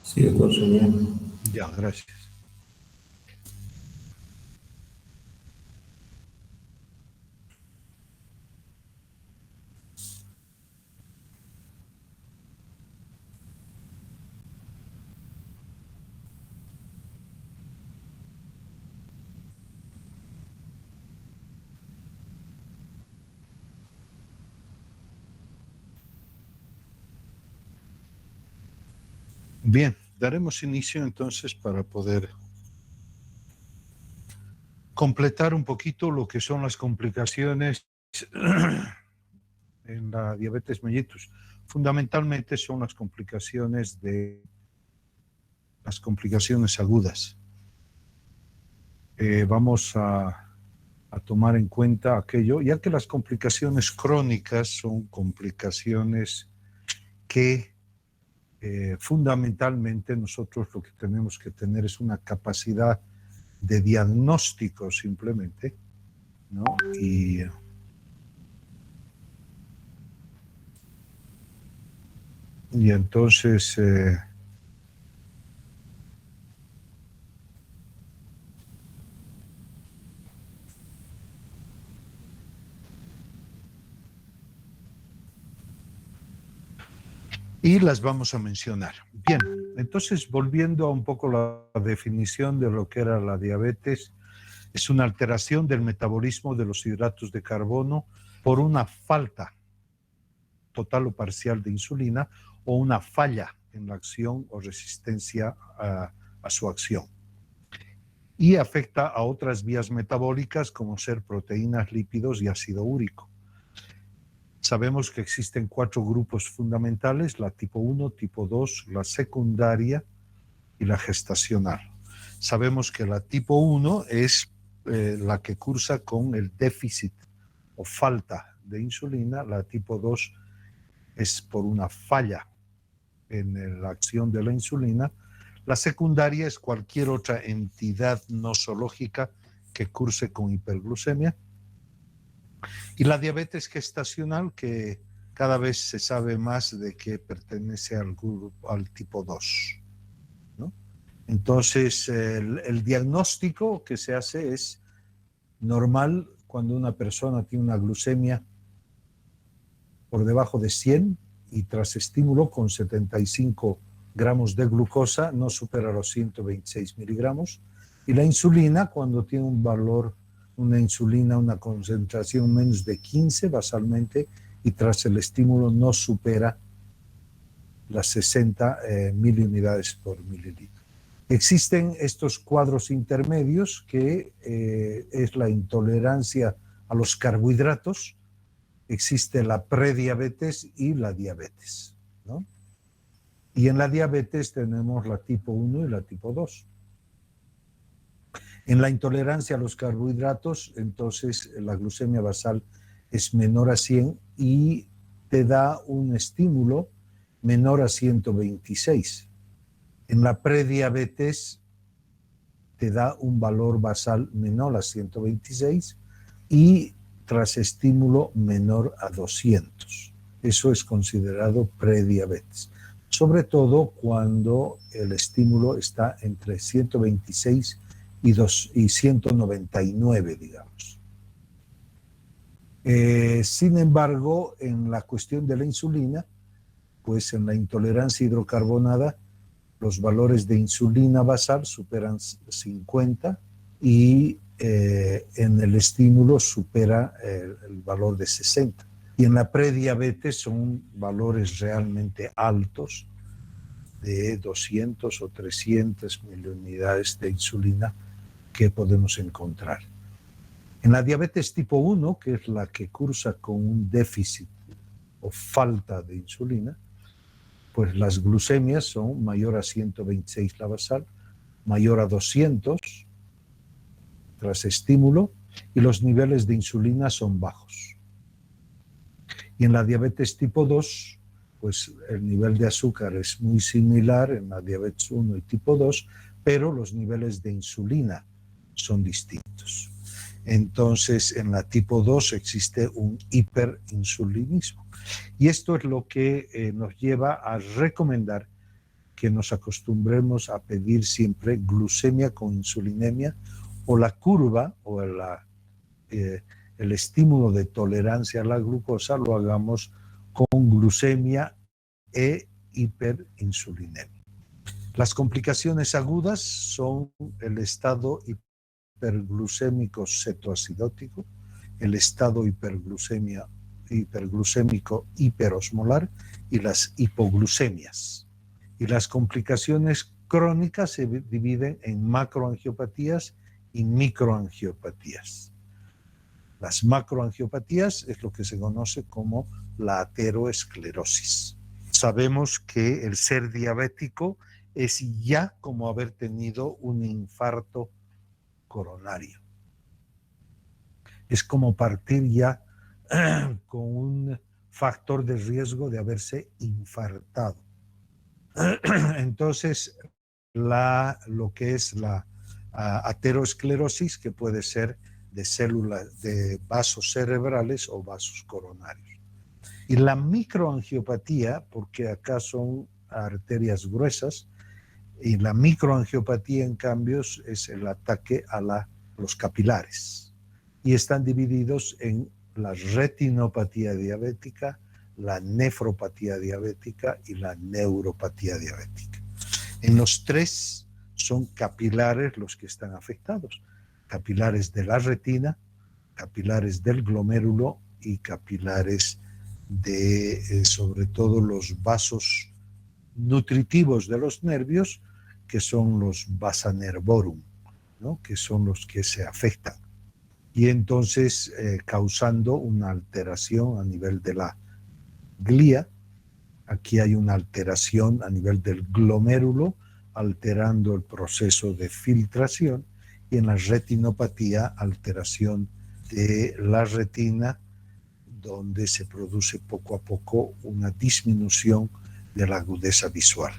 Sí, doctor, señor. Ya, gracias. Bien, daremos inicio entonces para poder completar un poquito lo que son las complicaciones en la diabetes mellitus. Fundamentalmente son las complicaciones agudas. Vamos a tomar en cuenta aquello, ya que las complicaciones crónicas son complicaciones que fundamentalmente nosotros lo que tenemos que tener es una capacidad de diagnóstico simplemente, ¿no? Y entonces y las vamos a mencionar. Bien, entonces volviendo a un poco la definición de lo que era la diabetes, es una alteración del metabolismo de los hidratos de carbono por una falta total o parcial de insulina o una falla en la acción o resistencia a su acción. Y afecta a otras vías metabólicas como ser proteínas, lípidos y ácido úrico. Sabemos que existen 4 grupos fundamentales: la tipo 1, tipo 2, la secundaria y la gestacional. Sabemos que la tipo 1 es la que cursa con el déficit o falta de insulina, la tipo 2 es por una falla en la acción de la insulina, la secundaria es cualquier otra entidad nosológica que curse con hiperglucemia, y la diabetes gestacional, que cada vez se sabe más de que pertenece al tipo 2, ¿no? Entonces, el diagnóstico que se hace es normal cuando una persona tiene una glucemia por debajo de 100 y tras estímulo con 75 gramos de glucosa no supera los 126 miligramos, y la insulina cuando tiene un valor, una insulina, una concentración menos de 15 basalmente y tras el estímulo no supera las 60 miliunidades por mililitro. Existen estos cuadros intermedios que es la intolerancia a los carbohidratos. Existe la prediabetes y la diabetes, ¿no? Y en la diabetes tenemos la tipo 1 y la tipo 2. En la intolerancia a los carbohidratos, entonces la glucemia basal es menor a 100 y te da un estímulo menor a 126. En la prediabetes te da un valor basal menor a 126 y tras estímulo menor a 200. Eso es considerado prediabetes, sobre todo cuando el estímulo está entre 126 y 199, digamos. Sin embargo, en la cuestión de la insulina, pues en la intolerancia hidrocarbonada, los valores de insulina basal superan 50 y en el estímulo supera el valor de 60. Y en la prediabetes son valores realmente altos, de 200 o 300 miliunidades de insulina que podemos encontrar. En la diabetes tipo 1, que es la que cursa con un déficit o falta de insulina, pues las glucemias son mayor a 126 la basal, mayor a 200 tras estímulo, y los niveles de insulina son bajos. Y en la diabetes tipo 2, pues el nivel de azúcar es muy similar en la diabetes 1 y tipo 2, pero los niveles de insulina son distintos. Entonces, en la tipo 2 existe un hiperinsulinismo. Y esto es lo que nos lleva a recomendar que nos acostumbremos a pedir siempre glucemia con insulinemia, o la curva o el estímulo de tolerancia a la glucosa lo hagamos con glucemia e hiperinsulinemia. Las complicaciones agudas son el estado hiperglucémico cetoacidótico, el estado hiperglucémico hiperosmolar y las hipoglucemias. Y las complicaciones crónicas se dividen en macroangiopatías y microangiopatías. Las macroangiopatías es lo que se conoce como la ateroesclerosis. Sabemos que el ser diabético es ya como haber tenido un infarto coronario. Es como partir ya con un factor de riesgo de haberse infartado. Entonces, lo que es la ateroesclerosis, que puede ser de células, de vasos cerebrales o vasos coronarios. Y la microangiopatía, porque acá son arterias gruesas, y la microangiopatía, en cambio, es el ataque a los capilares. Y están divididos en la retinopatía diabética, la nefropatía diabética y la neuropatía diabética. En los tres son capilares los que están afectados. Capilares de la retina, capilares del glomérulo y capilares de, sobre todo, los vasos nutritivos de los nervios, que son los vasa nervorum, ¿no? Que son los que se afectan. Y entonces causando una alteración a nivel de la glía. Aquí hay una alteración a nivel del glomérulo, alterando el proceso de filtración, y en la retinopatía, alteración de la retina, donde se produce poco a poco una disminución de la agudeza visual.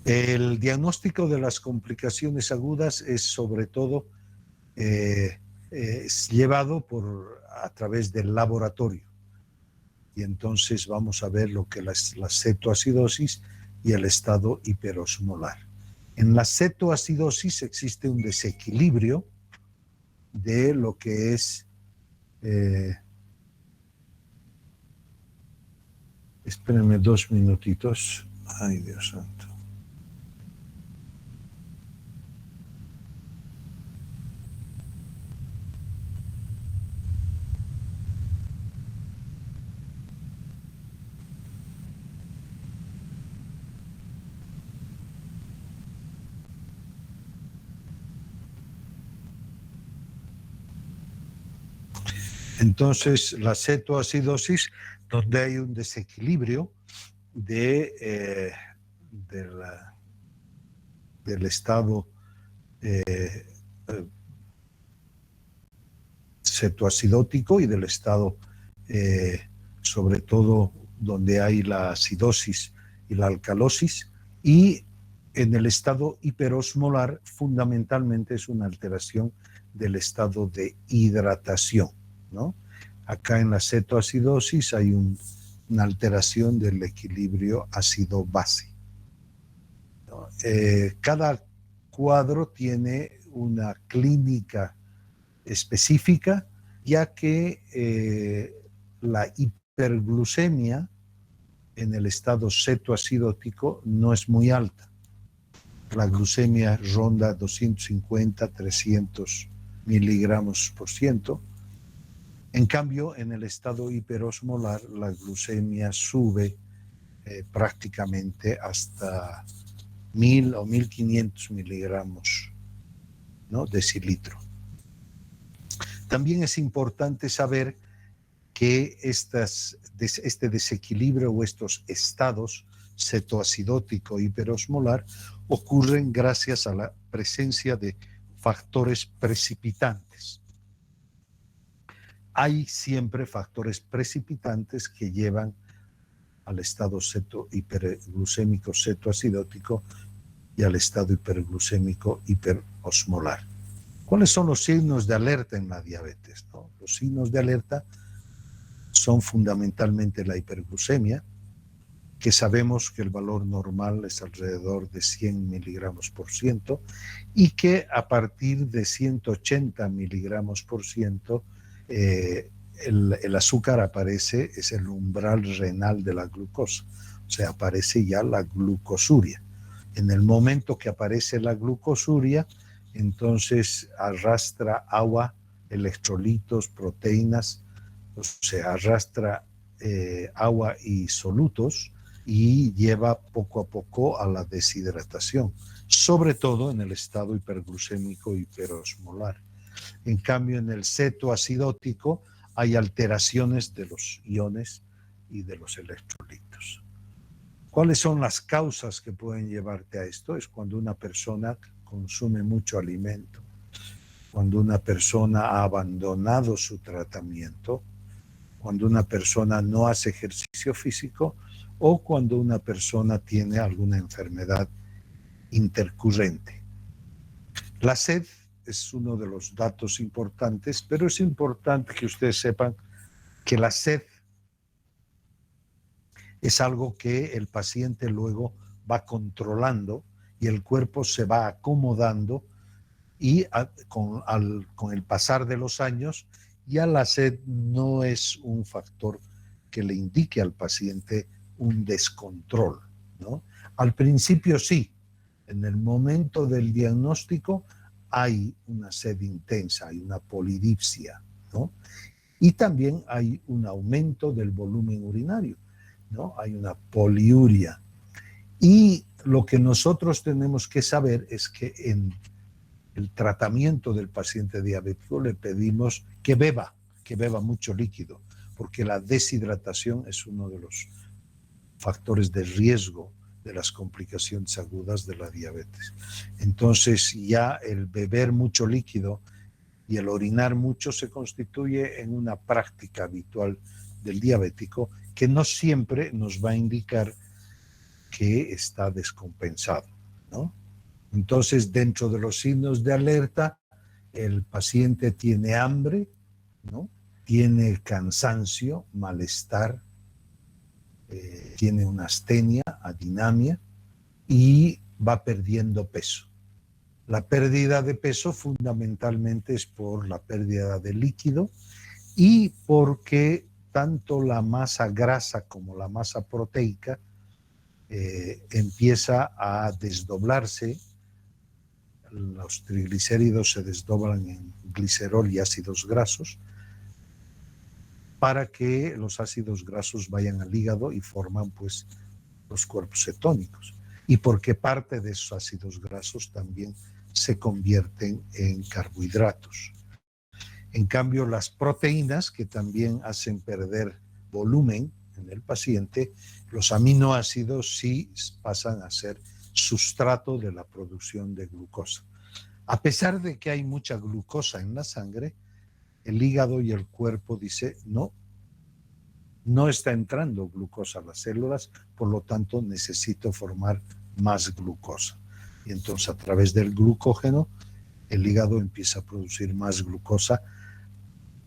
El diagnóstico de las complicaciones agudas es sobre todo es llevado a través del laboratorio. Y entonces vamos a ver lo que es la cetoacidosis y el estado hiperosmolar. En la cetoacidosis existe un desequilibrio de lo que es... espérenme 2 minutitos. Ay, Dios santo. Entonces, la cetoacidosis, donde hay un desequilibrio del estado cetoacidótico y del estado, sobre todo, donde hay la acidosis y la alcalosis, y en el estado hiperosmolar, fundamentalmente es una alteración del estado de hidratación, ¿no? Acá en la cetoacidosis hay una alteración del equilibrio ácido-base, ¿no? Cada cuadro tiene una clínica específica, ya que la hiperglucemia en el estado cetoacidótico no es muy alta. La glucemia ronda 250, 300 miligramos por ciento. En cambio, en el estado hiperosmolar, la glucemia sube prácticamente hasta 1000 o 1500 miligramos, ¿no?, decilitro. También es importante saber que este desequilibrio o estos estados cetoacidótico e hiperosmolar ocurren gracias a la presencia de factores precipitantes. Hay siempre factores precipitantes que llevan al estado hiperglucémico cetoacidótico y al estado hiperglucémico hiperosmolar. ¿Cuáles son los signos de alerta en la diabetes, ¿no? Los signos de alerta son fundamentalmente la hiperglucemia, que sabemos que el valor normal es alrededor de 100 miligramos por ciento y que a partir de 180 miligramos por ciento el azúcar aparece, es el umbral renal de la glucosa, o sea, aparece ya la glucosuria. En el momento que aparece la glucosuria, entonces arrastra agua, electrolitos, proteínas, o sea, arrastra agua y solutos y lleva poco a poco a la deshidratación, sobre todo en el estado hiperglucémico hiperosmolar. En cambio, en el cetoacidótico hay alteraciones de los iones y de los electrolitos. ¿Cuáles son las causas que pueden llevarte a esto? Es cuando una persona consume mucho alimento, cuando una persona ha abandonado su tratamiento, cuando una persona no hace ejercicio físico o cuando una persona tiene alguna enfermedad intercurrente. La sed es uno de los datos importantes, pero es importante que ustedes sepan que la sed es algo que el paciente luego va controlando y el cuerpo se va acomodando y con el pasar de los años ya la sed no es un factor que le indique al paciente un descontrol, ¿no? Al principio sí, en el momento del diagnóstico hay una sed intensa, hay una polidipsia, ¿no? Y también hay un aumento del volumen urinario, ¿no? Hay una poliuria. Y lo que nosotros tenemos que saber es que en el tratamiento del paciente diabético le pedimos que beba mucho líquido, porque la deshidratación es uno de los factores de riesgo de las complicaciones agudas de la diabetes. Entonces ya el beber mucho líquido y el orinar mucho se constituye en una práctica habitual del diabético que no siempre nos va a indicar que está descompensado, ¿no? Entonces, dentro de los signos de alerta, el paciente tiene hambre, ¿no? Tiene cansancio, malestar, tiene una astenia, adinamia y va perdiendo peso. La pérdida de peso fundamentalmente es por la pérdida de líquido y porque tanto la masa grasa como la masa proteica empieza a desdoblarse. Los triglicéridos se desdoblan en glicerol y ácidos grasos para que los ácidos grasos vayan al hígado y forman pues los cuerpos cetónicos. Y porque parte de esos ácidos grasos también se convierten en carbohidratos. En cambio, las proteínas, que también hacen perder volumen en el paciente, los aminoácidos sí pasan a ser sustrato de la producción de glucosa. A pesar de que hay mucha glucosa en la sangre, el hígado y el cuerpo dice no está entrando glucosa a las células, por lo tanto necesito formar más glucosa. Y entonces a través del glucógeno, el hígado empieza a producir más glucosa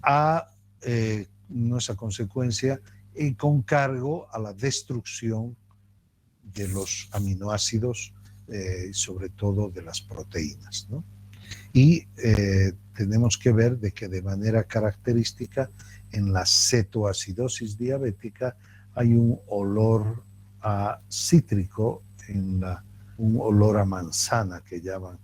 a nuestra consecuencia y con cargo a la destrucción de los aminoácidos, sobre todo de las proteínas, ¿no? Y tenemos que ver de que de manera característica en la cetoacidosis diabética hay un olor a cítrico, un olor a manzana que llaman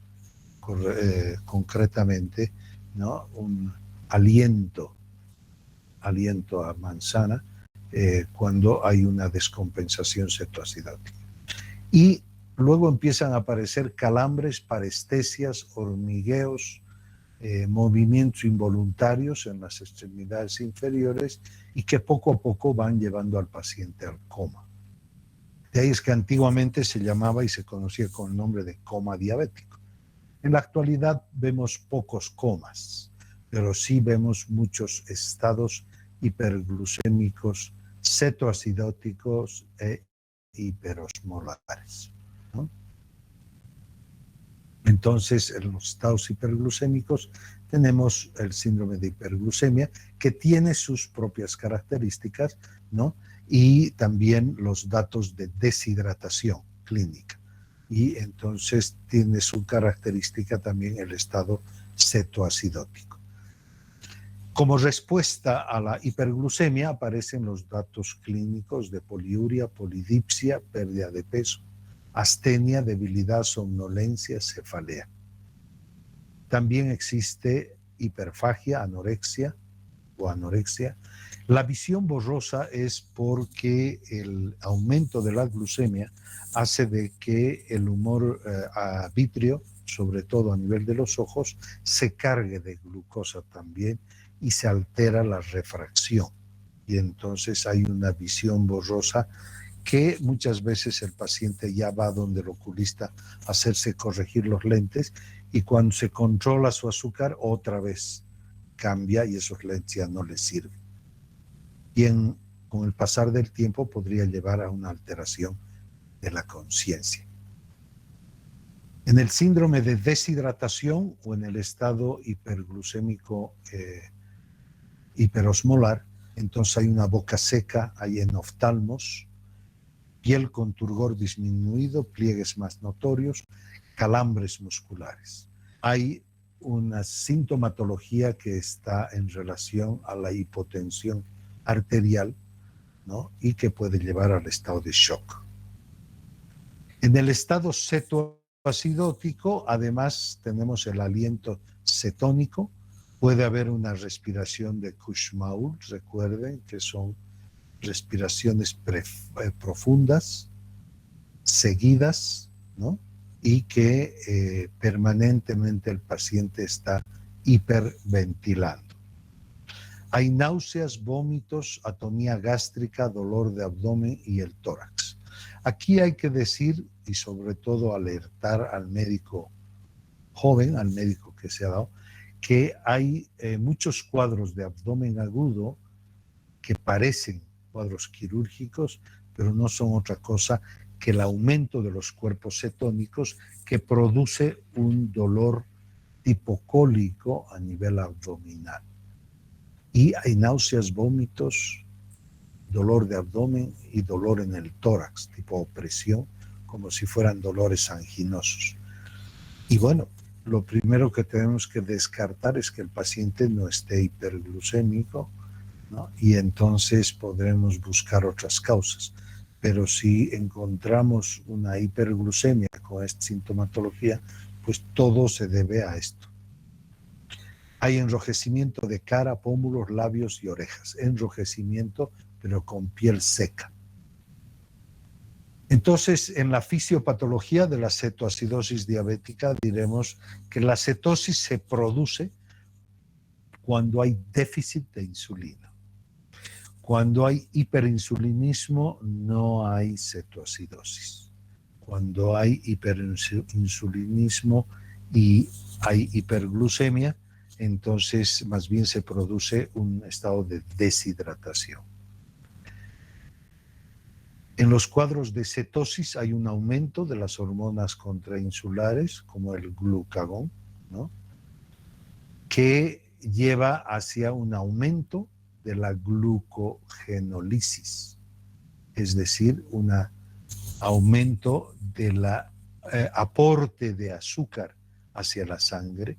concretamente, ¿no? Un aliento a manzana cuando hay una descompensación cetoacidótica. Y luego empiezan a aparecer calambres, parestesias, hormigueos, movimientos involuntarios en las extremidades inferiores y que poco a poco van llevando al paciente al coma. De ahí es que antiguamente se llamaba y se conocía con el nombre de coma diabético. En la actualidad vemos pocos comas, pero sí vemos muchos estados hiperglucémicos, cetoacidóticos e hiperosmolares, ¿no? Entonces, en los estados hiperglucémicos tenemos el síndrome de hiperglucemia, que tiene sus propias características, ¿no? y también los datos de deshidratación clínica. Y entonces tiene su característica también el estado cetoacidótico. Como respuesta a la hiperglucemia aparecen los datos clínicos de poliuria, polidipsia, pérdida de peso, astenia, debilidad, somnolencia, cefalea. También existe hiperfagia, anorexia o anorexia. La visión borrosa es porque el aumento de la glucemia hace de que el humor vítreo, sobre todo a nivel de los ojos, se cargue de glucosa también y se altera la refracción. Y entonces hay una visión borrosa que muchas veces el paciente ya va donde el oculista a hacerse corregir los lentes y cuando se controla su azúcar otra vez cambia y esos lentes ya no le sirven. Y con el pasar del tiempo podría llevar a una alteración de la conciencia. En el síndrome de deshidratación o en el estado hiperglucémico hiperosmolar, entonces hay una boca seca, hay enoftalmos, piel con turgor disminuido, pliegues más notorios, calambres musculares. Hay una sintomatología que está en relación a la hipotensión arterial, ¿no? Y que puede llevar al estado de shock. En el estado cetoacidótico, además, tenemos el aliento cetónico. Puede haber una respiración de Kushmaul, recuerden que son respiraciones profundas, seguidas, ¿no? Y que permanentemente el paciente está hiperventilando. Hay náuseas, vómitos, atonía gástrica, dolor de abdomen y el tórax. Aquí hay que decir, y sobre todo alertar al médico joven, al médico que se ha dado, que hay muchos cuadros de abdomen agudo que parecen cuadros quirúrgicos, pero no son otra cosa que el aumento de los cuerpos cetónicos que produce un dolor tipo cólico a nivel abdominal. Y hay náuseas, vómitos, dolor de abdomen y dolor en el tórax, tipo opresión, como si fueran dolores anginosos. Y bueno, lo primero que tenemos que descartar es que el paciente no esté hiperglucémico, ¿no? Y entonces podremos buscar otras causas. Pero si encontramos una hiperglucemia con esta sintomatología, pues todo se debe a esto. Hay enrojecimiento de cara, pómulos, labios y orejas. Enrojecimiento, pero con piel seca. Entonces, en la fisiopatología de la cetoacidosis diabética diremos que la cetosis se produce cuando hay déficit de insulina. Cuando hay hiperinsulinismo, no hay cetoacidosis. Cuando hay hiperinsulinismo y hay hiperglucemia, entonces más bien se produce un estado de deshidratación. En los cuadros de cetosis hay un aumento de las hormonas contrainsulares, como el glucagón, ¿no? Que lleva hacia un aumento de la glucogenólisis, es decir, un aumento del aporte de azúcar hacia la sangre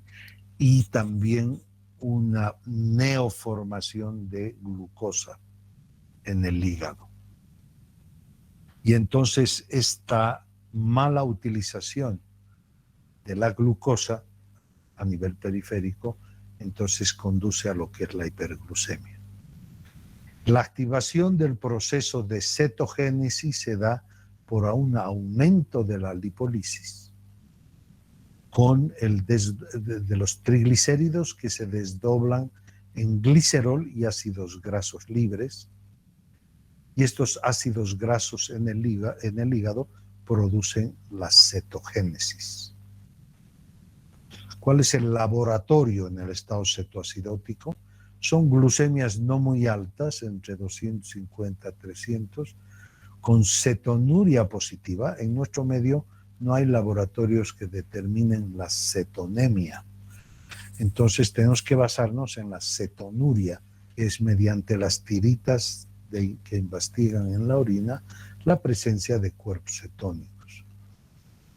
y también una neoformación de glucosa en el hígado. Y entonces esta mala utilización de la glucosa a nivel periférico, entonces conduce a lo que es la hiperglucemia. La activación del proceso de cetogénesis se da por un aumento de la lipólisis, con de los triglicéridos que se desdoblan en glicerol y ácidos grasos libres, y estos ácidos grasos en el hígado producen la cetogénesis. ¿Cuál es el laboratorio en el estado cetoacidótico? Son glucemias no muy altas, entre 250 a 300, con cetonuria positiva. En nuestro medio no hay laboratorios que determinen la cetonemia. Entonces tenemos que basarnos en la cetonuria, que es mediante las tiritas que investigan en la orina la presencia de cuerpos cetónicos.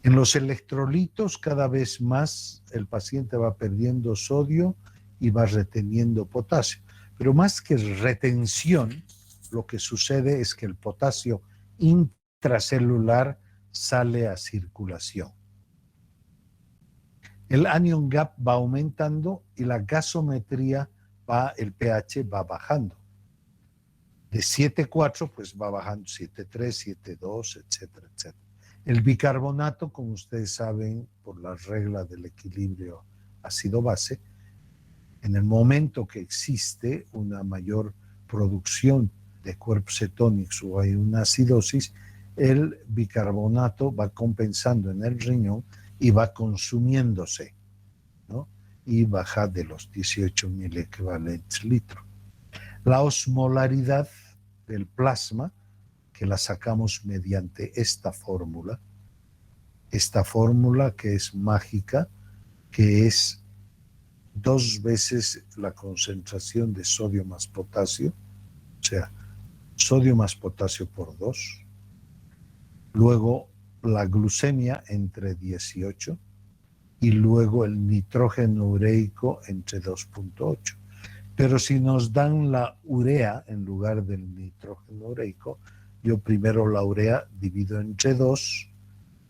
En los electrolitos, cada vez más el paciente va perdiendo sodio y va reteniendo potasio. Pero más que retención, lo que sucede es que el potasio intracelular sale a circulación. El anion gap va aumentando y la gasometría el pH va bajando. De 7,4 pues va bajando 7,3, 7,2, etcétera, etcétera. El bicarbonato, como ustedes saben, por la regla del equilibrio ácido-base, en el momento que existe una mayor producción de cuerpos cetónicos o hay una acidosis, el bicarbonato va compensando en el riñón y va consumiéndose, ¿no? Y baja de los 18.000 equivalentes litro. La osmolaridad del plasma, que la sacamos mediante esta fórmula que es mágica, que es 2 veces la concentración de sodio más potasio, o sea, sodio más potasio por 2, luego la glucemia entre 18 y luego el nitrógeno ureico entre 2,8. Pero si nos dan la urea en lugar del nitrógeno ureico, yo primero la urea divido entre 2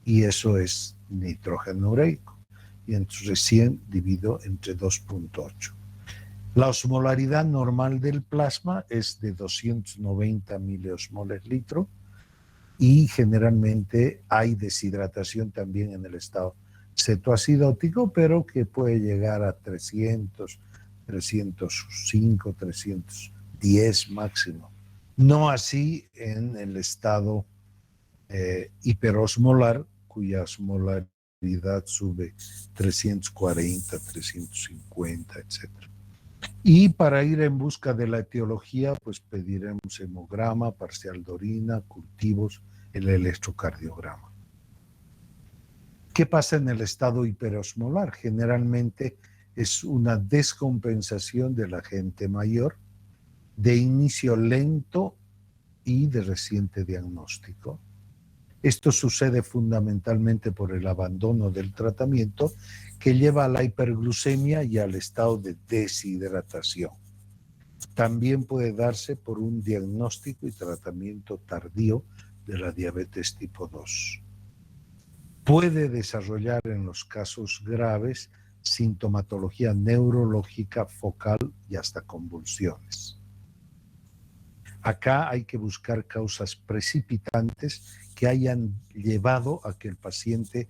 y eso es nitrógeno ureico. Y entonces recién divido entre 2,8. La osmolaridad normal del plasma es de 290 miliosmoles litro y generalmente hay deshidratación también en el estado cetoacidótico, pero que puede llegar a 300, 305, 310 máximo. No así en el estado hiperosmolar, cuya osmolaridad sube 340, 350, etc. Y para ir en busca de la etiología, pues pediremos hemograma, parcial de orina, cultivos, el electrocardiograma. ¿Qué pasa en el estado hiperosmolar? Generalmente es una descompensación del agente mayor, de inicio lento y de reciente diagnóstico. Esto sucede fundamentalmente por el abandono del tratamiento que lleva a la hiperglucemia y al estado de deshidratación. También puede darse por un diagnóstico y tratamiento tardío de la diabetes tipo 2. Puede desarrollar en los casos graves sintomatología neurológica focal y hasta convulsiones. Acá hay que buscar causas precipitantes que hayan llevado a que el paciente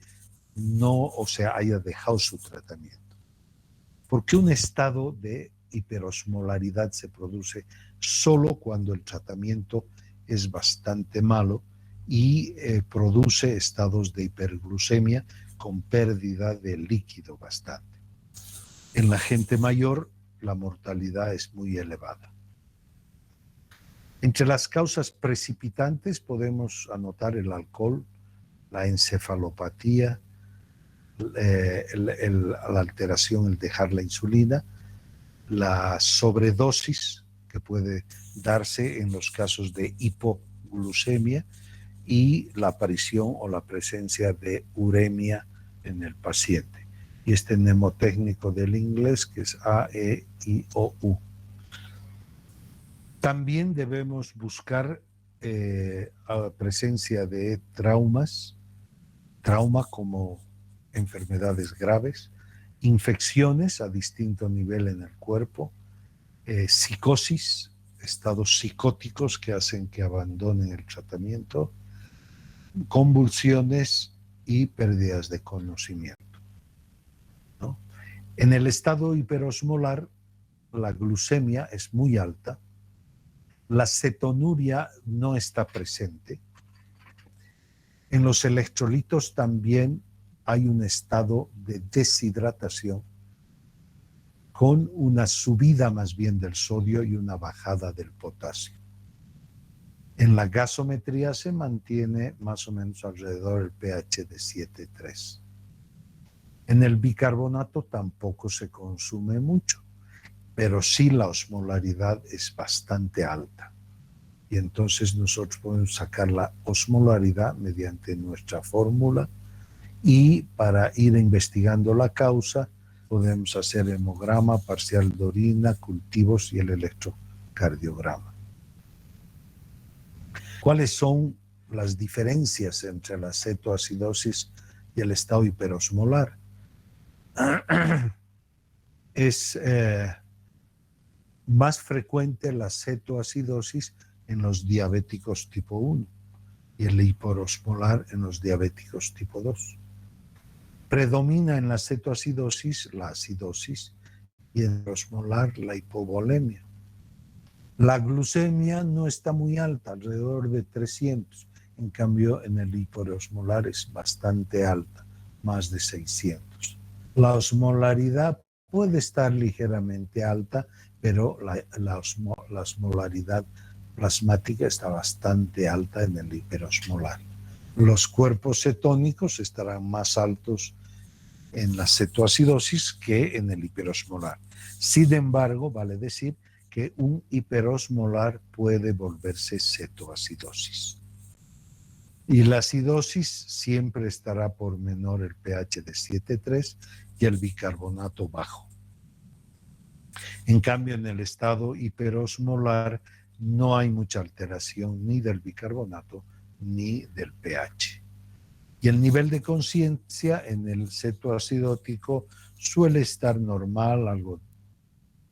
haya dejado su tratamiento. Porque un estado de hiperosmolaridad se produce solo cuando el tratamiento es bastante malo y produce estados de hiperglucemia con pérdida de líquido bastante. En la gente mayor, la mortalidad es muy elevada. Entre las causas precipitantes podemos anotar el alcohol, la encefalopatía, la alteración, el dejar la insulina, la sobredosis que puede darse en los casos de hipoglucemia y la aparición o la presencia de uremia en el paciente. Y este mnemotécnico del inglés que es A-E-I-O-U. También debemos buscar la presencia de trauma como enfermedades graves, infecciones a distinto nivel en el cuerpo, psicosis, estados psicóticos que hacen que abandonen el tratamiento, convulsiones y pérdidas de conocimiento, ¿no? En el estado hiperosmolar, la glucemia es muy alta, la cetonuria no está presente. En los electrolitos también hay un estado de deshidratación con una subida más bien del sodio y una bajada del potasio. En la gasometría se mantiene más o menos alrededor del pH de 7,3. En el bicarbonato tampoco se consume mucho, pero sí la osmolaridad es bastante alta. Y entonces nosotros podemos sacar la osmolaridad mediante nuestra fórmula, y para ir investigando la causa podemos hacer hemograma, parcial de orina, cultivos y el electrocardiograma. ¿Cuáles son las diferencias entre la cetoacidosis y el estado hiperosmolar? Es más frecuente la cetoacidosis en los diabéticos tipo 1 y el hiperosmolar en los diabéticos tipo 2. Predomina en la cetoacidosis la acidosis y en el osmolar la hipovolemia. La glucemia no está muy alta, alrededor de 300. En cambio, en el hiperosmolar es bastante alta, más de 600. La osmolaridad puede estar ligeramente alta, pero la osmolaridad plasmática está bastante alta en el hiperosmolar. Los cuerpos cetónicos estarán más altos en la cetoacidosis que en el hiperosmolar. Sin embargo, vale decir que un hiperosmolar puede volverse cetoacidosis. Y la acidosis siempre estará por menor el pH de 7,3 y el bicarbonato bajo. En cambio, en el estado hiperosmolar no hay mucha alteración ni del bicarbonato ni del pH. Y el nivel de conciencia en el cetoacidótico suele estar normal, algo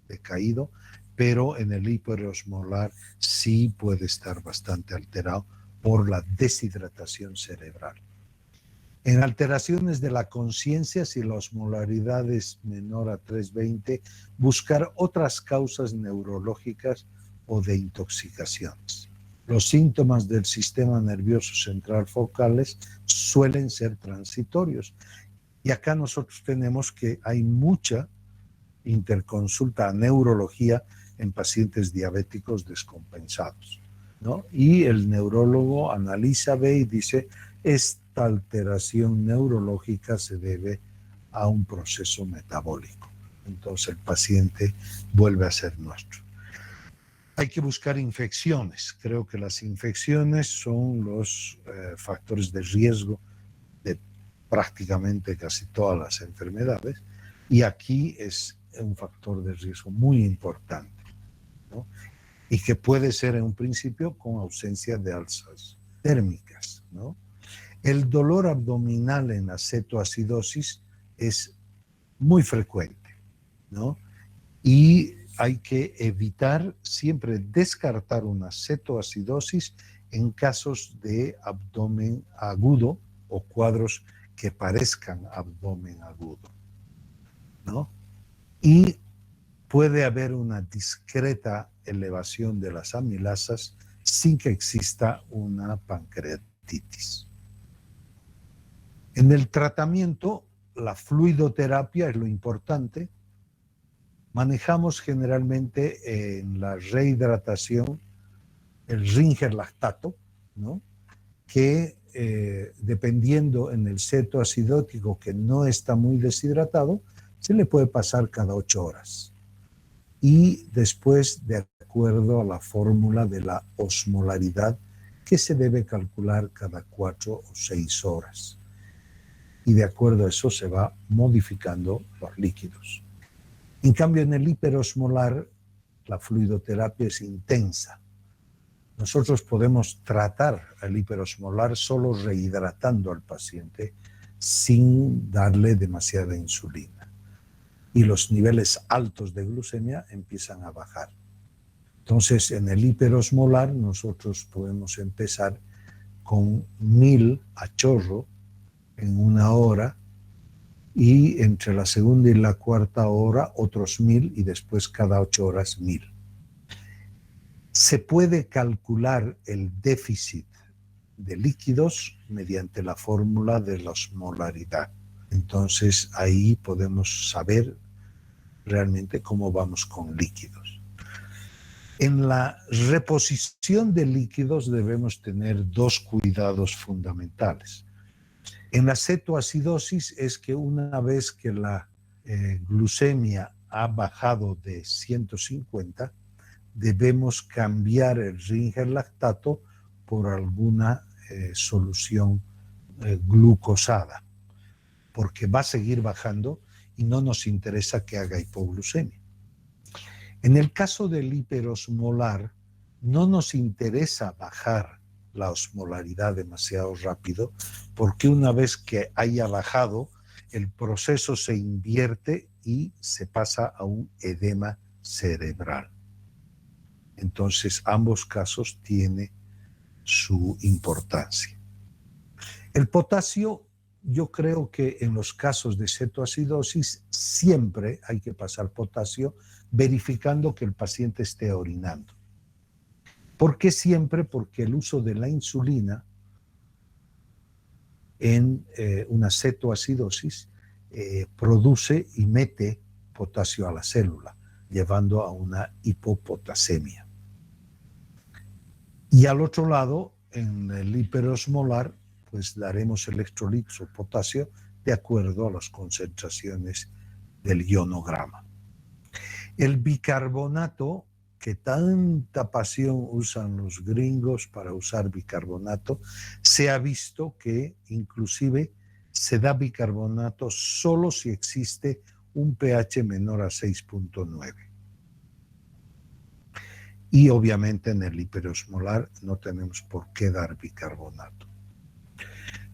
decaído, pero en el hiperosmolar sí puede estar bastante alterado por la deshidratación cerebral. En alteraciones de la conciencia, si la osmolaridad es menor a 320, buscar otras causas neurológicas o de intoxicaciones. Los síntomas del sistema nervioso central focales suelen ser transitorios. Y acá nosotros tenemos que hay mucha interconsulta a neurología en pacientes diabéticos descompensados, ¿no? Y el neurólogo analiza, ve y dice, esta alteración neurológica se debe a un proceso metabólico. Entonces el paciente vuelve a ser nuestro. Hay que buscar infecciones. Creo que las infecciones son los factores de riesgo de prácticamente casi todas las enfermedades, y aquí es un factor de riesgo muy importante, ¿no? Y que puede ser en un principio con ausencia de alzas térmicas, ¿no? El dolor abdominal en la cetoacidosis es muy frecuente, ¿no? Y hay que evitar siempre descartar una cetoacidosis en casos de abdomen agudo o cuadros que parezcan abdomen agudo, ¿no? Y puede haber una discreta elevación de las amilasas sin que exista una pancreatitis. En el tratamiento, la fluidoterapia es lo importante. Manejamos generalmente en la rehidratación el Ringer lactato, ¿no? Que dependiendo en el cetoacidótico que no está muy deshidratado, se le puede pasar cada 8 horas. Y después, de acuerdo a la fórmula de la osmolaridad, que se debe calcular cada 4 o 6 horas. Y de acuerdo a eso se va modificando los líquidos. En cambio, en el hiperosmolar, la fluidoterapia es intensa. Nosotros podemos tratar el hiperosmolar solo rehidratando al paciente sin darle demasiada insulina. Y los niveles altos de glucemia empiezan a bajar. Entonces, en el hiperosmolar nosotros podemos empezar con 1000 a chorro en 1 hora, y entre la segunda y la cuarta hora otros 1000, y después cada 8 horas 1000. Se puede calcular el déficit de líquidos mediante la fórmula de la osmolaridad. Entonces ahí podemos saber realmente cómo vamos con líquidos. En la reposición de líquidos debemos tener 2 cuidados fundamentales. En la cetoacidosis es que una vez que la glucemia ha bajado de 150, debemos cambiar el Ringer lactato por alguna solución glucosada, porque va a seguir bajando y no nos interesa que haga hipoglucemia. En el caso del hiperosmolar, no nos interesa bajar la osmolaridad demasiado rápido, porque una vez que haya bajado, el proceso se invierte y se pasa a un edema cerebral. Entonces, ambos casos tienen su importancia. El potasio, yo creo que en los casos de cetoacidosis siempre hay que pasar potasio verificando que el paciente esté orinando. ¿Por qué siempre? Porque el uso de la insulina en una cetoacidosis produce y mete potasio a la célula, llevando a una hipopotasemia. Y al otro lado, en el hiperosmolar, pues daremos electrolitos o potasio de acuerdo a las concentraciones del ionograma. El bicarbonato, que tanta pasión usan los gringos para usar bicarbonato, se ha visto que inclusive se da bicarbonato solo si existe un pH menor a 6.9. Y obviamente en el hiperosmolar no tenemos por qué dar bicarbonato.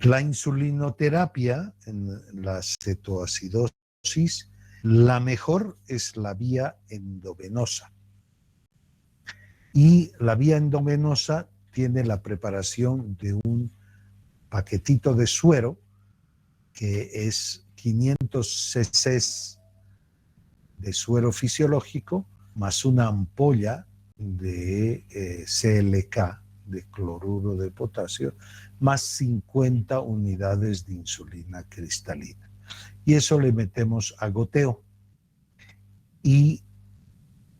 La insulinoterapia en la cetoacidosis, la mejor es la vía endovenosa. Y la vía endovenosa tiene la preparación de un paquetito de suero que es 500 cc de suero fisiológico más una ampolla de CLK, de cloruro de potasio, más 50 unidades de insulina cristalina. Y eso le metemos a goteo. Y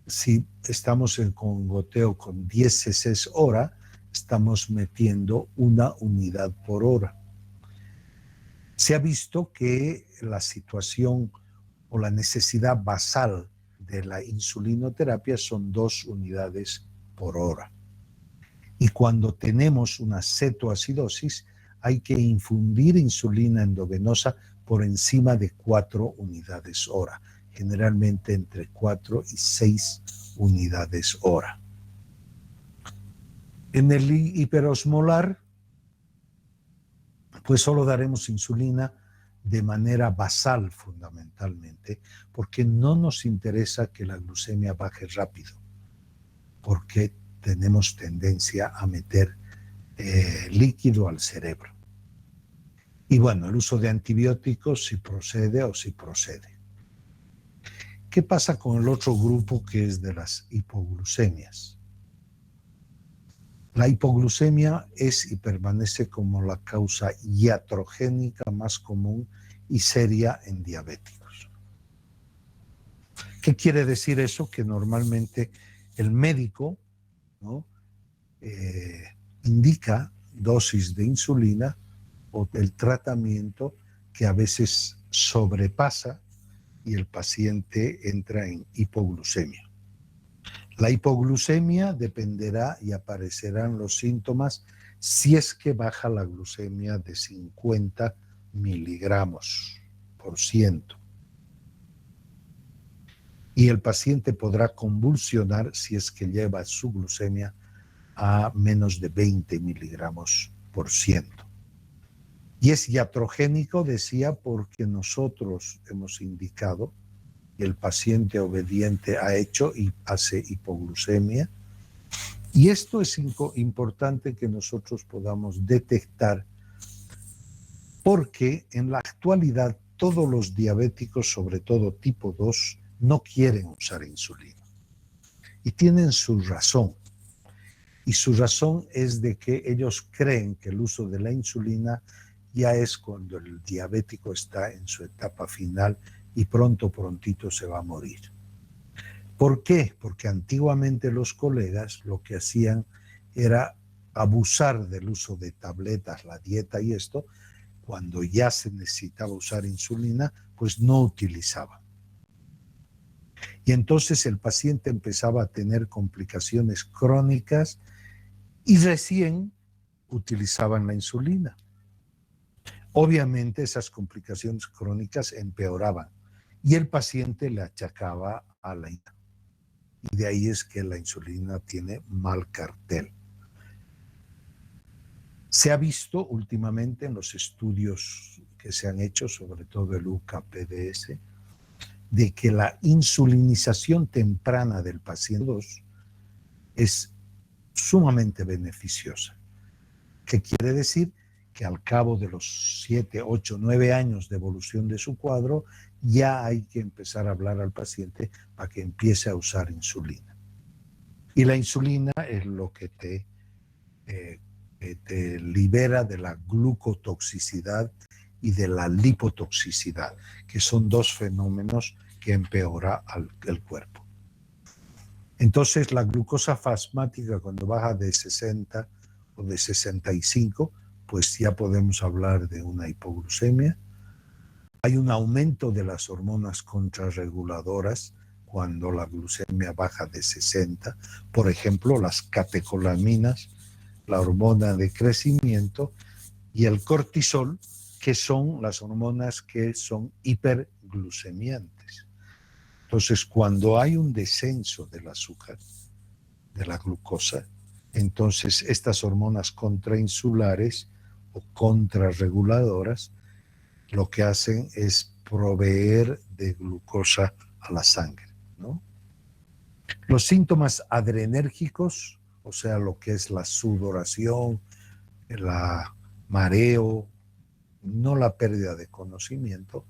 si estamos con goteo con 10 cc hora, estamos metiendo una unidad por hora. Se ha visto que la situación o la necesidad basal de la insulinoterapia son 2 unidades por hora. Y cuando tenemos una cetoacidosis, hay que infundir insulina endovenosa por encima de 4 unidades hora, generalmente entre 4 y 6 unidades hora. En el hiperosmolar, pues solo daremos insulina de manera basal fundamentalmente, porque no nos interesa que la glucemia baje rápido, porque tenemos tendencia a meter líquido al cerebro. Y bueno, el uso de antibióticos si procede o si procede. ¿Qué pasa con el otro grupo que es de las hipoglucemias? La hipoglucemia es y permanece como la causa iatrogénica más común y seria en diabéticos. ¿Qué quiere decir eso? Que normalmente el médico, ¿no?, indica dosis de insulina o el tratamiento que a veces sobrepasa y el paciente entra en hipoglucemia. La hipoglucemia dependerá y aparecerán los síntomas si es que baja la glucemia de 50 miligramos por ciento. Y el paciente podrá convulsionar si es que lleva su glucemia a menos de 20 miligramos por ciento. Y es iatrogénico, decía, porque nosotros hemos indicado que el paciente obediente ha hecho y hace hipoglucemia. Y esto es importante que nosotros podamos detectar, porque en la actualidad todos los diabéticos, sobre todo tipo 2, no quieren usar insulina. Y tienen su razón. Y su razón es de que ellos creen que el uso de la insulina ya es cuando el diabético está en su etapa final y prontito se va a morir. ¿Por qué? Porque antiguamente los colegas lo que hacían era abusar del uso de tabletas, la dieta y esto. Cuando ya se necesitaba usar insulina, pues no utilizaban. Y entonces el paciente empezaba a tener complicaciones crónicas y recién utilizaban la insulina. Obviamente esas complicaciones crónicas empeoraban y el paciente le achacaba a la insulina. Y de ahí es que la insulina tiene mal cartel. Se ha visto últimamente en los estudios que se han hecho, sobre todo el UCA-PDS, de que la insulinización temprana del paciente es sumamente beneficiosa. ¿Qué quiere decir? Que al cabo de los 7, 8, 9 años de evolución de su cuadro, ya hay que empezar a hablar al paciente para que empiece a usar insulina. Y la insulina es lo que te libera de la glucotoxicidad y de la lipotoxicidad, que son dos fenómenos que empeora el cuerpo. Entonces, la glucosa plasmática, cuando baja de 60 o de 65, pues ya podemos hablar de una hipoglucemia. Hay un aumento de las hormonas contrarreguladoras cuando la glucemia baja de 60, por ejemplo, las catecolaminas, la hormona de crecimiento, y el cortisol, que son las hormonas que son hiperglucemiantes. Entonces, cuando hay un descenso del azúcar, de la glucosa, entonces estas hormonas contrainsulares o contrarreguladoras lo que hacen es proveer de glucosa a la sangre, ¿no? Los síntomas adrenérgicos, o sea, lo que es la sudoración, el mareo, no la pérdida de conocimiento,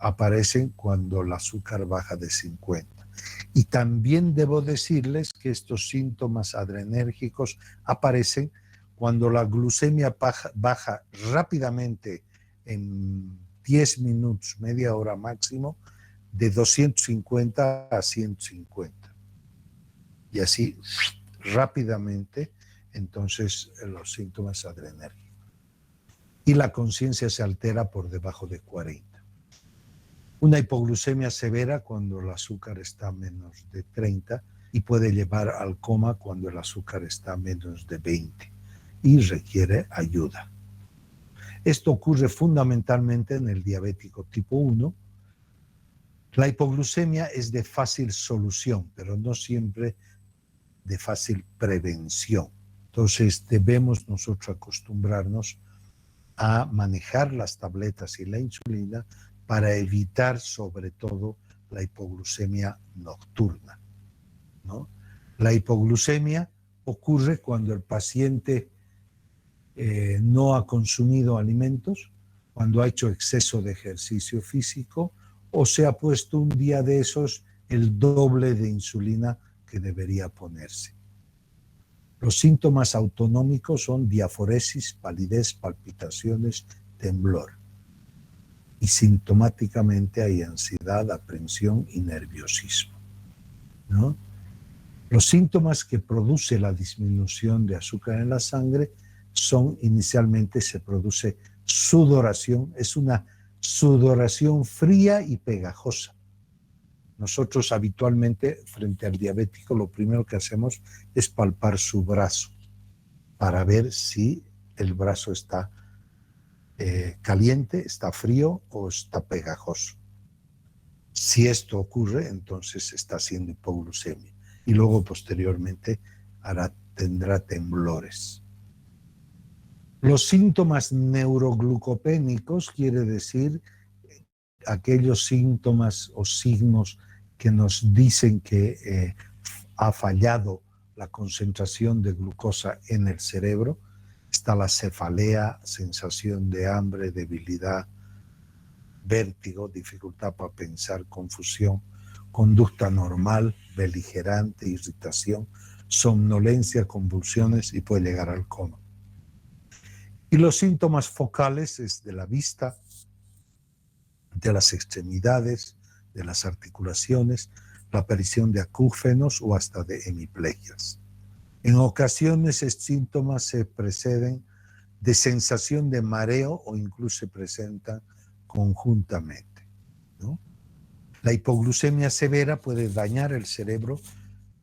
aparecen cuando el azúcar baja de 50. Y también debo decirles que estos síntomas adrenérgicos aparecen cuando la glucemia baja rápidamente en 10 minutos, media hora máximo, de 250 a 150. Y así rápidamente, entonces, los síntomas adrenérgicos. Y la conciencia se altera por debajo de 40. Una hipoglucemia severa cuando el azúcar está a menos de 30 y puede llevar al coma cuando el azúcar está a menos de 20 y requiere ayuda. Esto ocurre fundamentalmente en el diabético tipo 1. La hipoglucemia es de fácil solución, pero no siempre de fácil prevención. Entonces debemos nosotros acostumbrarnos a manejar las tabletas y la insulina para evitar sobre todo la hipoglucemia nocturna, ¿no? La hipoglucemia ocurre cuando el paciente no ha consumido alimentos, cuando ha hecho exceso de ejercicio físico o se ha puesto un día de esos el doble de insulina que debería ponerse. Los síntomas autonómicos son diaforesis, palidez, palpitaciones, temblor. Y sintomáticamente hay ansiedad, aprensión y nerviosismo, ¿no? Los síntomas que produce la disminución de azúcar en la sangre son, inicialmente se produce sudoración, es una sudoración fría y pegajosa. Nosotros habitualmente, frente al diabético, lo primero que hacemos es palpar su brazo para ver si el brazo está caliente, está frío o está pegajoso. Si esto ocurre, entonces está haciendo hipoglucemia. Y luego, posteriormente, tendrá temblores. Los síntomas neuroglucopénicos quiere decir aquellos síntomas o signos que nos dicen que ha fallado la concentración de glucosa en el cerebro. Está la cefalea, sensación de hambre, debilidad, vértigo, dificultad para pensar, confusión, conducta normal, beligerante, irritación, somnolencia, convulsiones y puede llegar al coma. Y los síntomas focales es de la vista, de las extremidades, de las articulaciones, la aparición de acúfenos o hasta de hemiplegias. En ocasiones estos síntomas se preceden de sensación de mareo o incluso se presentan conjuntamente, ¿no? La hipoglucemia severa puede dañar el cerebro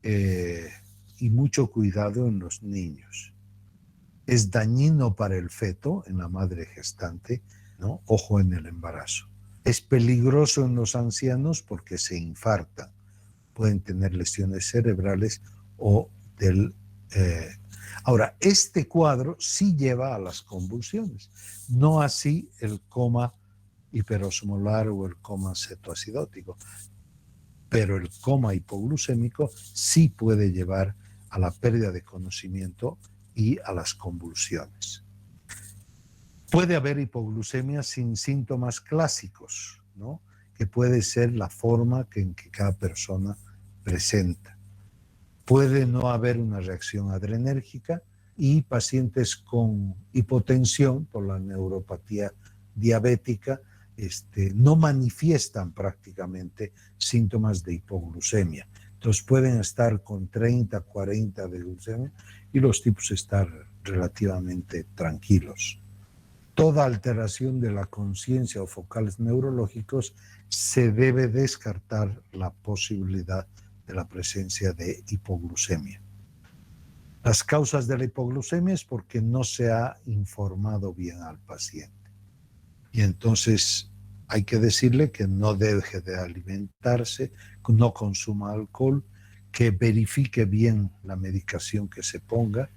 y mucho cuidado en los niños. Es dañino para el feto, en la madre gestante, ¿no? Ojo en el embarazo. Es peligroso en los ancianos porque se infartan. Pueden tener lesiones cerebrales o del... Ahora, este cuadro sí lleva a las convulsiones, no así el coma hiperosmolar o el coma cetoacidótico, pero el coma hipoglucémico sí puede llevar a la pérdida de conocimiento y a las convulsiones. Puede haber hipoglucemia sin síntomas clásicos, ¿no? Que puede ser la forma en que cada persona presenta. Puede no haber una reacción adrenérgica y pacientes con hipotensión por la neuropatía diabética no manifiestan prácticamente síntomas de hipoglucemia. Entonces pueden estar con 30, 40 de glucemia y los tipos estar relativamente tranquilos. Toda alteración de la conciencia o focales neurológicos se debe descartar la posibilidad de la presencia de hipoglucemia. Las causas de la hipoglucemia es porque no se ha informado bien al paciente. Y entonces hay que decirle que no deje de alimentarse, que no consuma alcohol, que verifique bien la medicación que se ponga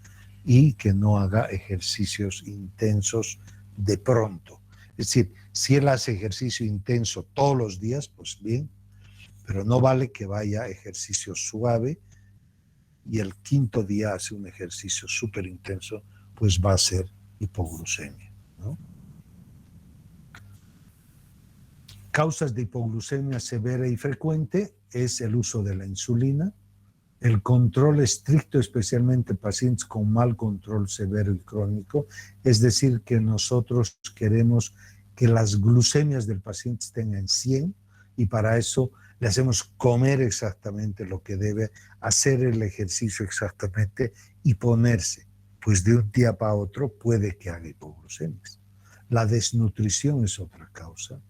y que no haga ejercicios intensos de pronto. Es decir, si él hace ejercicio intenso todos los días, pues bien, pero no vale que vaya a ejercicio suave y el quinto día hace un ejercicio súper intenso, pues va a ser hipoglucemia, ¿no? Causas de hipoglucemia severa y frecuente es el uso de la insulina, el control estricto, especialmente pacientes con mal control severo y crónico, es decir, que nosotros queremos que las glucemias del paciente estén en 100 y para eso le hacemos comer exactamente lo que debe, hacer el ejercicio exactamente y ponerse. Pues de un día para otro puede que haga hipoglucemias. La desnutrición es otra causa.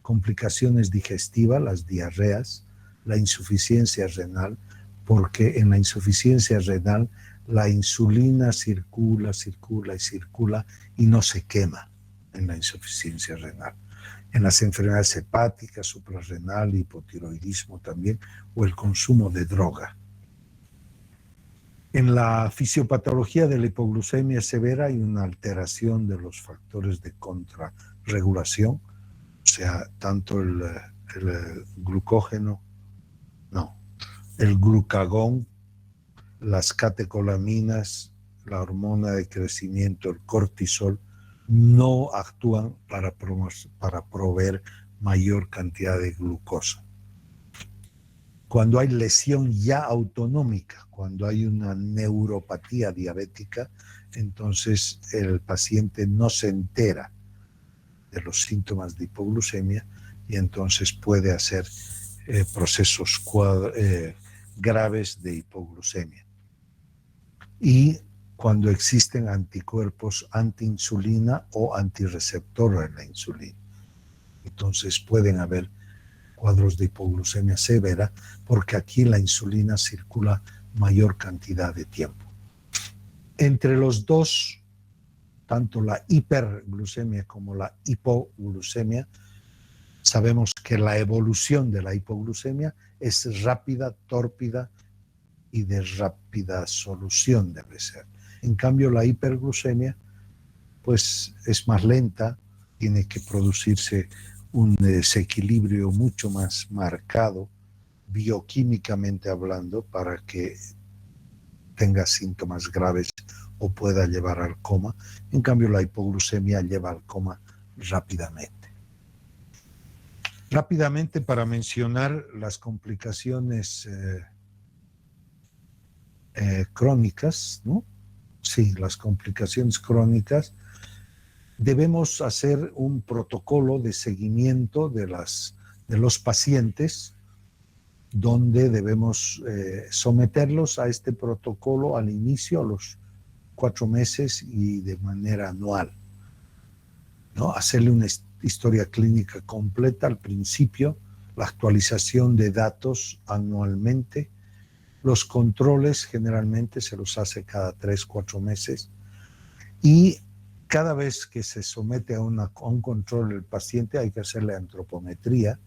Complicaciones digestivas, las diarreas, la insuficiencia renal, porque en la insuficiencia renal la insulina circula y no se quema en la insuficiencia renal. En las enfermedades hepáticas, suprarrenal, hipotiroidismo también, o el consumo de droga. En la fisiopatología de la hipoglucemia severa hay una alteración de los factores de contrarregulación, o sea, tanto el glucógeno, el glucagón, las catecolaminas, la hormona de crecimiento, el cortisol, no actúan para proveer mayor cantidad de glucosa. Cuando hay lesión ya autonómica, cuando hay una neuropatía diabética, entonces el paciente no se entera de los síntomas de hipoglucemia y entonces puede hacer procesos graves de hipoglucemia. Y cuando existen anticuerpos antiinsulina o antirreceptor en la insulina. Entonces pueden haber cuadros de hipoglucemia severa porque aquí la insulina circula mayor cantidad de tiempo. Entre los dos, tanto la hiperglucemia como la hipoglucemia, sabemos que la evolución de la hipoglucemia es rápida, tórpida y de rápida solución debe ser. En cambio, la hiperglucemia, pues es más lenta, tiene que producirse un desequilibrio mucho más marcado, bioquímicamente hablando, para que tenga síntomas graves o pueda llevar al coma. En cambio, la hipoglucemia lleva al coma rápidamente. Rápidamente, para mencionar las complicaciones crónicas, ¿no? Sí, las complicaciones crónicas, debemos hacer un protocolo de seguimiento de los pacientes donde debemos someterlos a este protocolo al inicio, a los 4 meses y de manera anual, ¿no? Hacerle una historia clínica completa al principio, la actualización de datos anualmente. Los controles generalmente se los hace cada 3-4 meses y cada vez que se somete a un control el paciente hay que hacerle antropometría,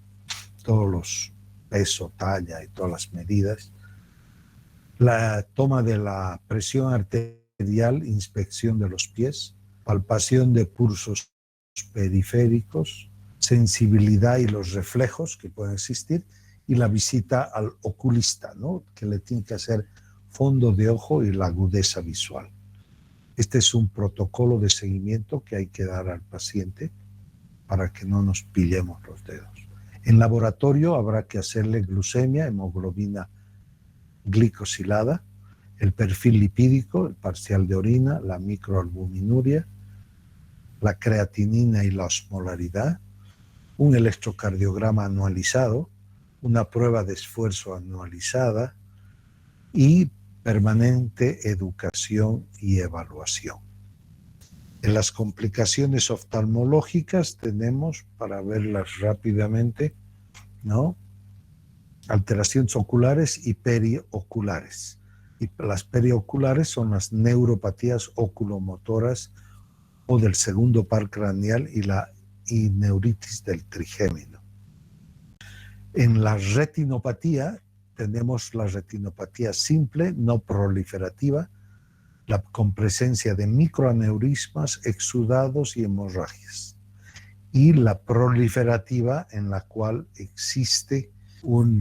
todos los peso, talla y todas las medidas, la toma de la presión arterial, inspección de los pies, palpación de pulsos periféricos, sensibilidad y los reflejos que pueden existir, y la visita al oculista, ¿no? Que le tiene que hacer fondo de ojo y la agudeza visual. Este es un protocolo de seguimiento que hay que dar al paciente para que no nos pillemos los dedos. En laboratorio habrá que hacerle glucemia, hemoglobina glicosilada, el perfil lipídico, el parcial de orina, la microalbuminuria, la creatinina y la osmolaridad, un electrocardiograma anualizado, una prueba de esfuerzo anualizada y permanente educación y evaluación. En las complicaciones oftalmológicas tenemos, para verlas rápidamente, ¿no?, alteraciones oculares y perioculares. Y las perioculares son las neuropatías oculomotoras o del segundo par craneal y neuritis del trigémino. En la retinopatía tenemos la retinopatía simple, no proliferativa, con presencia de microaneurismas, exudados y hemorragias. Y la proliferativa, en la cual existe un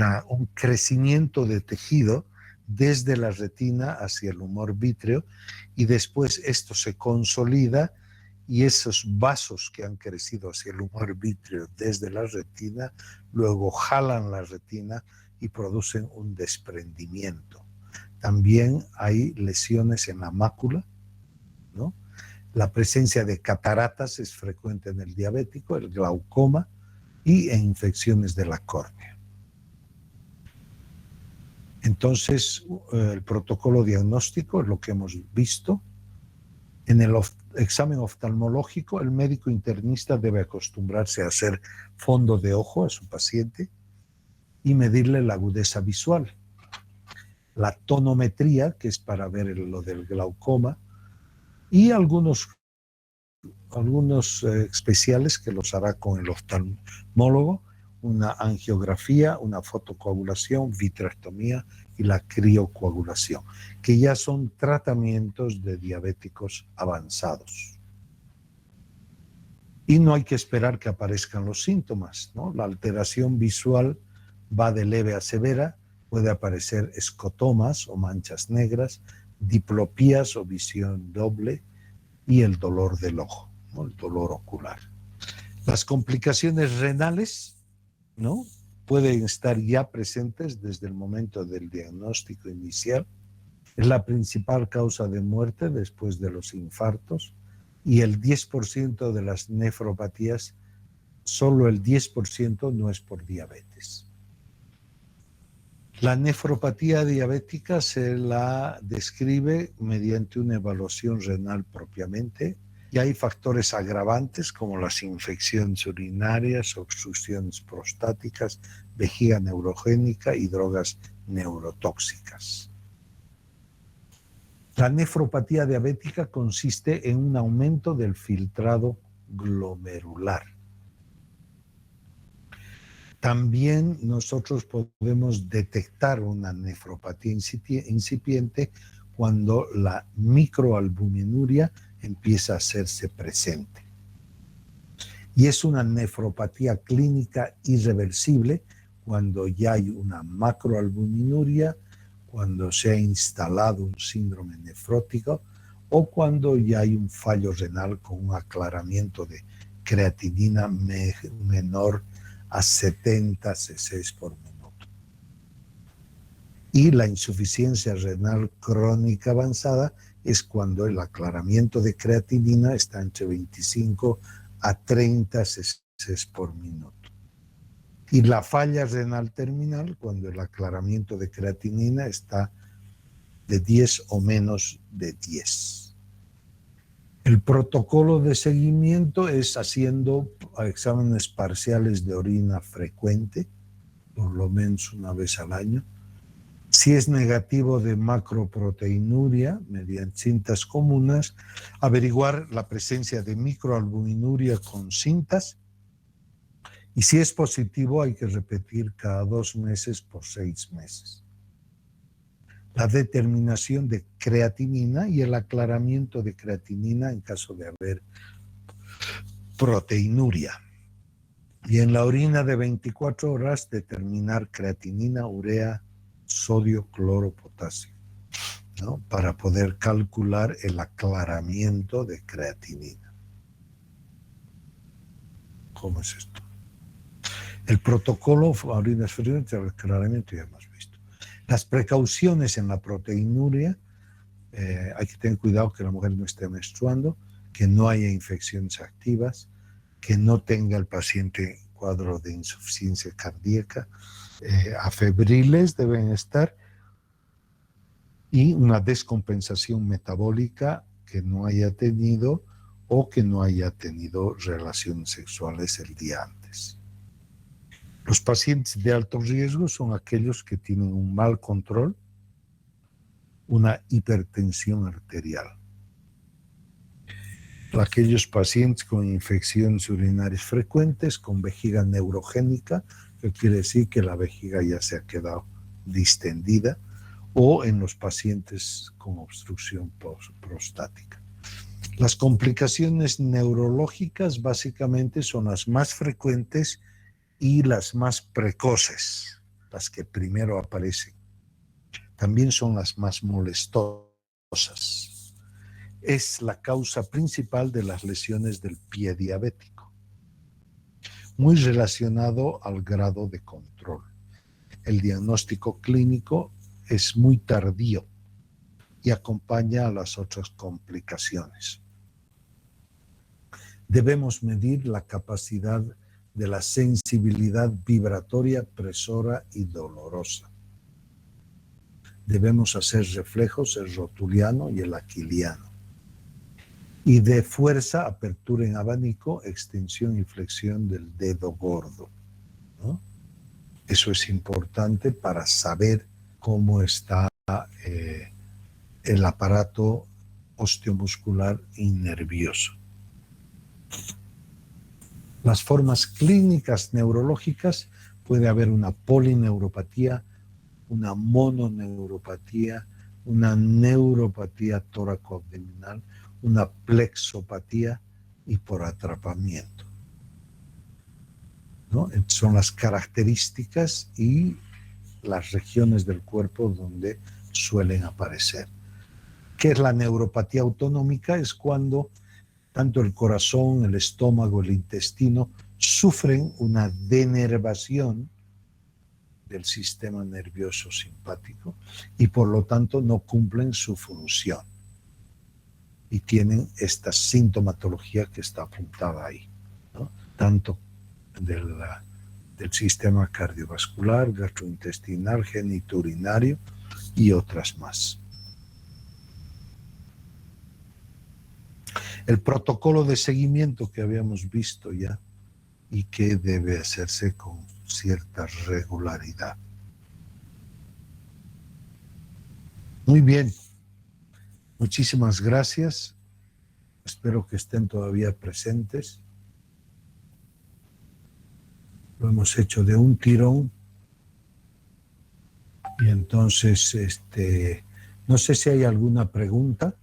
crecimiento de tejido desde la retina hacia el humor vítreo, y después esto se consolida y esos vasos que han crecido hacia el humor vítreo desde la retina luego jalan la retina y producen un desprendimiento. También hay lesiones en la mácula, ¿no? La presencia de cataratas es frecuente en el diabético, el glaucoma y en infecciones de la córnea. Entonces, el protocolo diagnóstico es lo que hemos visto. En el examen oftalmológico, el médico internista debe acostumbrarse a hacer fondo de ojo a su paciente y medirle la agudeza visual. La tonometría, que es para ver lo del glaucoma, y algunos especiales que los hará con el oftalmólogo, una angiografía, una fotocoagulación, vitrectomía y la criocoagulación, que ya son tratamientos de diabéticos avanzados. Y no hay que esperar que aparezcan los síntomas, ¿no? La alteración visual va de leve a severa, puede aparecer escotomas o manchas negras, diplopías o visión doble y el dolor del ojo, ¿no?, el dolor ocular. Las complicaciones renales, ¿no?, pueden estar ya presentes desde el momento del diagnóstico inicial. Es la principal causa de muerte después de los infartos, y el 10% de las nefropatías, solo el 10% no es por diabetes. La nefropatía diabética se la describe mediante una evaluación renal propiamente, y hay factores agravantes como las infecciones urinarias, obstrucciones prostáticas, vejiga neurogénica y drogas neurotóxicas. La nefropatía diabética consiste en un aumento del filtrado glomerular. También nosotros podemos detectar una nefropatía incipiente cuando la microalbuminuria empieza a hacerse presente. Y es una nefropatía clínica irreversible cuando ya hay una macroalbuminuria, cuando se ha instalado un síndrome nefrótico o cuando ya hay un fallo renal con un aclaramiento de creatinina menor a 70 cc por minuto. Y la insuficiencia renal crónica avanzada es cuando el aclaramiento de creatinina está entre 25 a 30 cc por minuto. Y la falla renal terminal, cuando el aclaramiento de creatinina está de 10 o menos de 10. El protocolo de seguimiento es haciendo exámenes parciales de orina frecuente, por lo menos una vez al año. Si es negativo de macroproteinuria, mediante cintas comunes, averiguar la presencia de microalbuminuria con cintas. Y si es positivo, hay que repetir cada 2 meses por 6 meses. La determinación de creatinina y el aclaramiento de creatinina en caso de haber proteinuria. Y en la orina de 24 horas determinar creatinina, urea, sodio, cloro, potasio, ¿no? Para poder calcular el aclaramiento de creatinina. ¿Cómo es esto? El protocolo orinas frecuentes, el aclaramiento ya hemos visto. Las precauciones en la proteinuria, hay que tener cuidado que la mujer no esté menstruando, que no haya infecciones activas, que no tenga el paciente cuadro de insuficiencia cardíaca, afebriles deben estar, y una descompensación metabólica que no haya tenido o que no haya tenido relaciones sexuales el día antes. Los pacientes de alto riesgo son aquellos que tienen un mal control, una hipertensión arterial. Aquellos pacientes con infecciones urinarias frecuentes, con vejiga neurogénica, que quiere decir que la vejiga ya se ha quedado distendida, o en los pacientes con obstrucción prostática. Las complicaciones neurológicas básicamente son las más frecuentes y las más precoces, las que primero aparecen. También son las más molestosas. Es la causa principal de las lesiones del pie diabético, muy relacionado al grado de control. El diagnóstico clínico es muy tardío y acompaña a las otras complicaciones. Debemos medir la capacidad de la sensibilidad vibratoria, presora y dolorosa. Debemos hacer reflejos, el rotuliano y el aquiliano. Y de fuerza, apertura en abanico, extensión y flexión del dedo gordo, ¿no? Eso es importante para saber cómo está el aparato osteomuscular y nervioso. Las formas clínicas neurológicas: puede haber una polineuropatía, una mononeuropatía, una neuropatía tóraco-abdominal, una plexopatía y por atrapamiento, ¿no? Son las características y las regiones del cuerpo donde suelen aparecer. ¿Qué es la neuropatía autonómica? Es cuando tanto el corazón, el estómago, el intestino sufren una denervación del sistema nervioso simpático y por lo tanto no cumplen su función y tienen esta sintomatología que está apuntada ahí, ¿no? Tanto del sistema cardiovascular, gastrointestinal, genitourinario y otras más. El protocolo de seguimiento que habíamos visto ya y que debe hacerse con cierta regularidad. Muy bien, muchísimas gracias. Espero que estén todavía presentes. Lo hemos hecho de un tirón. Y entonces, no sé si hay alguna pregunta.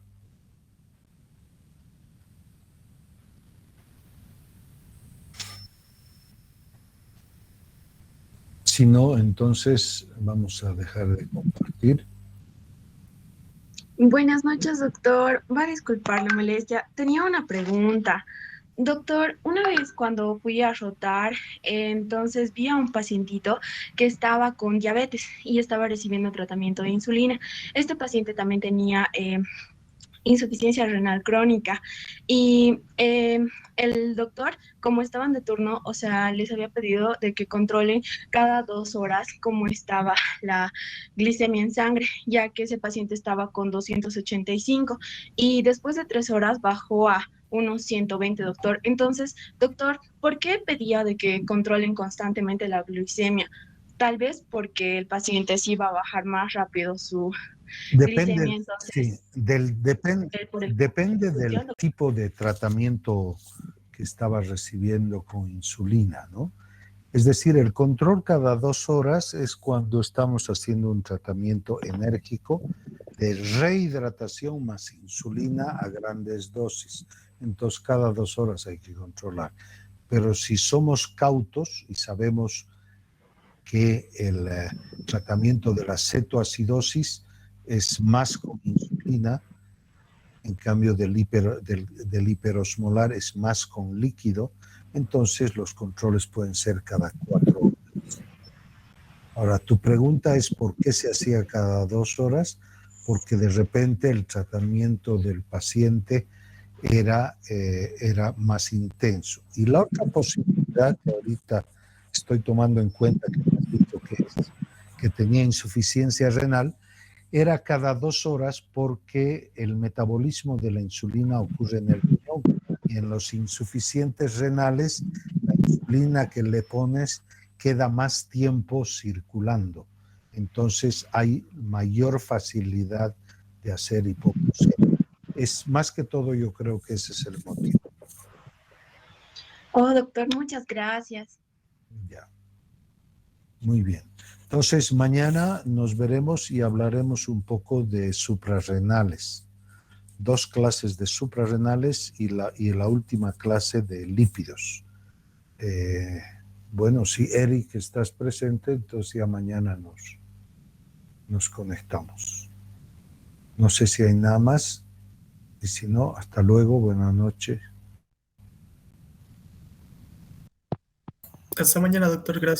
Si no, entonces vamos a dejar de compartir. Buenas noches, doctor. Va a disculpar la molestia. Tenía una pregunta. Doctor, una vez cuando fui a rotar, entonces vi a un pacientito que estaba con diabetes y estaba recibiendo tratamiento de insulina. Este paciente también tenía insuficiencia renal crónica y el doctor, como estaban de turno, o sea, les había pedido de que controlen cada 2 horas cómo estaba la glicemia en sangre, ya que ese paciente estaba con 285 y después de 3 horas bajó a unos 120, doctor. Entonces, doctor, ¿por qué pedía de que controlen constantemente la glicemia? tal vez porque el paciente sí va a bajar más rápido su Depende, glicemia, sí, entonces, por el depende del cuestión, tipo de tratamiento que estaba recibiendo con insulina, ¿no? Es decir, el control cada 2 horas es cuando estamos haciendo un tratamiento enérgico de rehidratación más insulina a grandes dosis. Entonces, cada 2 horas hay que controlar. Pero si somos cautos y sabemos que el tratamiento de la cetoacidosis es más con insulina, en cambio del hiperosmolar es más con líquido, entonces los controles pueden ser cada 4 horas. Ahora, tu pregunta es por qué se hacía cada 2 horas, porque de repente el tratamiento del paciente era más intenso. Y la otra posibilidad que ahorita estoy tomando en cuenta, que me has dicho que tenía insuficiencia renal, era cada 2 horas porque el metabolismo de la insulina ocurre en el riñón y en los insuficientes renales la insulina que le pones queda más tiempo circulando. Entonces hay mayor facilidad de hacer hipoglucemia. Es más que todo, yo creo que ese es el motivo. oh, doctor, muchas gracias. Ya, muy bien. Entonces mañana nos veremos y hablaremos un poco de suprarrenales. 2 clases de suprarrenales y la última clase de lípidos. Eh, bueno, si Eric estás presente, entonces ya mañana nos conectamos. No sé si hay nada más, y si no, hasta luego, buenas noches. Hasta mañana, doctor. Gracias.